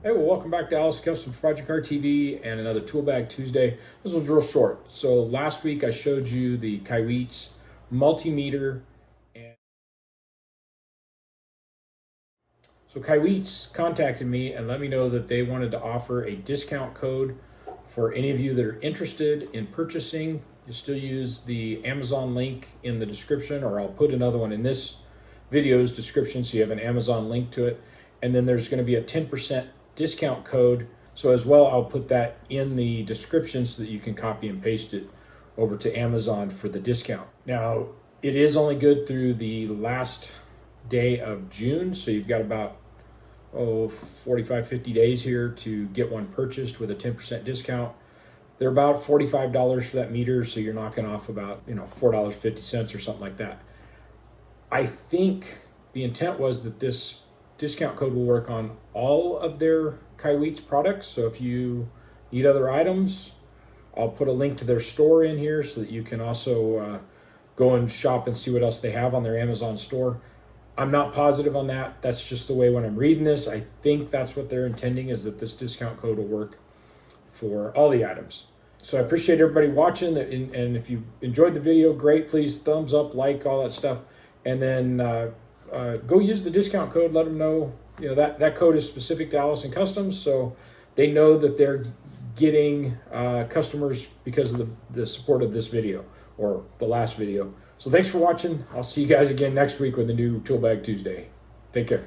Hey, well, welcome back to Allison Custom Project Car TV and another Tool Bag Tuesday. This one's real short. So last week I showed you the Kaiweets multimeter. So Kaiweets contacted me and let me know that they wanted to offer a discount code for any of you that are interested in purchasing. You still use the Amazon link in the description, or I'll put another one in this video's description so you have an Amazon link to it. And then there's going to be a 10% discount code. So as well, I'll put that in the description so that you can copy and paste it over to Amazon for the discount. Now, it is only good through the last day of June. So you've got about 45, 50 days here to get one purchased with a 10% discount. They're about $45 for that meter. So you're knocking off about, $4.50 or something like that. I think the intent was that this discount code will work on all of their Kaiweets products. So if you need other items, I'll put a link to their store in here so that you can also go and shop and see what else they have on their Amazon store. I'm not positive on that. That's just the way when I'm reading this, I think that's what they're intending, is that this discount code will work for all the items. So I appreciate everybody watching, and if you enjoyed the video, great. Please thumbs up, like, all that stuff. And then go use the discount code. Let them know, that code is specific to Allison Customs, so they know that they're getting customers because of the support of this video or the last video. So thanks for watching. I'll see you guys again next week with a new Tool Bag Tuesday. Take care.